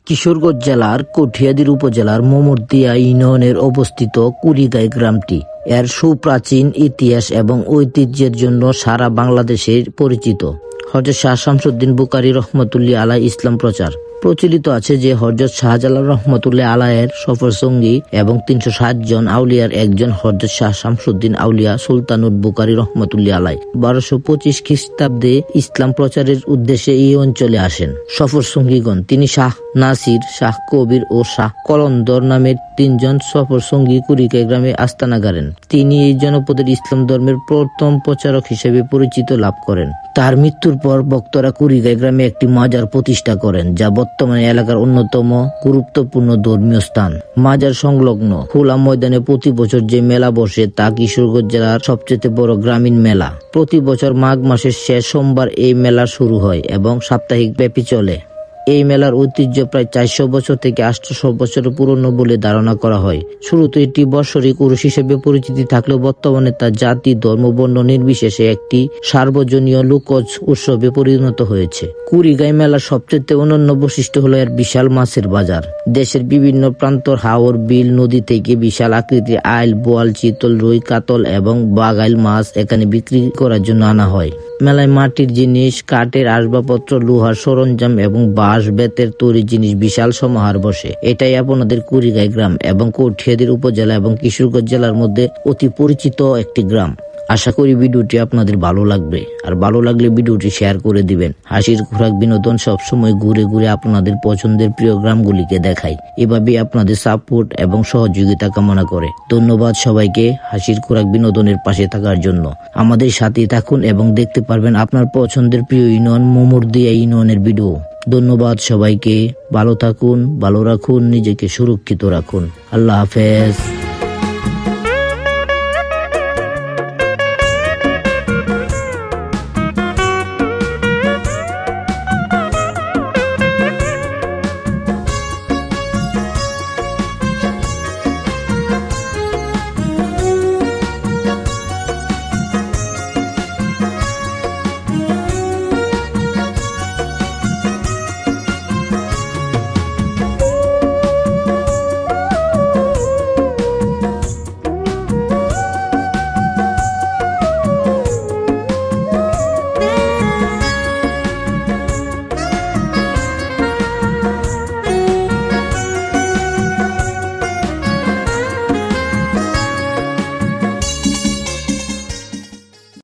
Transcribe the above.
কিশোরগঞ্জ জেলার কঠিয়াদীর উপজেলার মোমরদিয়া ইউনিয়নের অবস্থিত কুড়িগাঁই গ্রামটি এর সুপ্রাচীন ইতিহাস এবং ঐতিহ্যের জন্য সারা বাংলাদেশে পরিচিত। হযরত শাহ শামসুদ্দীন বুখারী রহমতুল্লাহ আলাইহ ইসলাম প্রচার। প্রচলিত আছে যে হযরত শাহজালাল রহমতুল্লাহ আলাইহের সফর সঙ্গী এবং ৩৬০ জন আউলিয়ার একজন হযরত শাহ শামসুদ্দীন আউলিয়া সুলতানুল বুখারী রহমতুল্লাহ আলাইহ ১২২৫ খ্রিস্টাব্দে ইসলাম প্রচারের উদ্দেশ্যে এই অঞ্চলে আসেন। সফর সঙ্গীগণ তিনি শাহ নাসির, শাহ কবির ও শাহ কলন্দর নামের ৩ জন সফর সঙ্গী কুড়িগাঁই গ্রামে আস্তানা গাড়েন। তিনি এই জনপদের ইসলাম ধর্মের প্রথম প্রচারক হিসেবে পরিচিত লাভ করেন। তার মৃত্যুর পর ভক্তরা কুড়িগাঁই গ্রামে একটি মাজার প্রতিষ্ঠা করেন, যা বর্তমানে এলাকার অন্যতম গুরুত্বপূর্ণ ধর্মীয় স্থান। মাজার সংলগ্ন খোলা ময়দানে প্রতি বছর যে মেলা বসে তা কিশোরগঞ্জ জেলার সবচেয়ে বড় গ্রামীণ মেলা। প্রতি বছর মাঘ মাসের শেষ সোমবার এই মেলা শুরু হয় এবং সাপ্তাহিক ব্যাপী চলে। এই মেলার ঐতিহ্য প্রায় ৪০০ বছর থেকে ৮০০ বছরের পুরনো বলে ধারণা করা হয়। শুরুতে এটি বৎসরিক উরুস হিসেবে পরিচিতি থাকলেও বর্তমানে তা জাতি, ধর্ম, বর্ণ নির্বিশেষে একটি সার্বজনীয় লোকজ উৎসবে পরিণত হয়েছে। কুড়িগাঁই মেলার সবচেয়ে অনন্য বৈশিষ্ট্য হলো এর বিশাল মাছের বাজার। দেশের বিভিন্ন প্রান্তর হাওর, বিল, নদী থেকে বিশাল আকৃতির আইল, বোয়াল, চিতল, রুই, কাতল এবং বাঘাইল মাছ এখানে বিক্রি করার জন্য আনা হয়। মেলায় মাটির জিনিস, কাঠের আসবাবপত্র, লোহার সরঞ্জাম এবং বাঁশ বেতের তৈরি জিনিস বিশাল সমাহার বসে। এটাই আপনাদের কুড়িগাঁই গ্রাম এবং কঠিয়াদীর উপজেলা এবং কিশোরগঞ্জ জেলার মধ্যে অতি পরিচিত একটি গ্রাম। আশা করি ভিডিওটি আপনাদের ভালো লাগবে, আর ভালো লাগলে ভিডিওটি শেয়ার করে দিবেন। হাসির খোরাক বিনোদন সবসময় ঘুরে ঘুরে আপনাদের পছন্দের প্রিয় গ্রামগুলিকে দেখাই। এভাবেই আপনাদের সাপোর্ট এবং সহযোগিতা কামনা করে। ধন্যবাদ সবাইকে হাসির খোরাক বিনোদনের পাশে থাকার জন্য। আমাদের সাথে থাকুন এবং দেখতে পারবেন আপনার পছন্দের প্রিয় ইউনিয়ন মোমরদিয়া ইউনিয়নের ভিডিও। ধন্যবাদ সবাইকে। ভালো থাকুন, ভালো রাখুন, নিজেকে সুরক্ষিত রাখুন। আল্লাহ হাফেজ।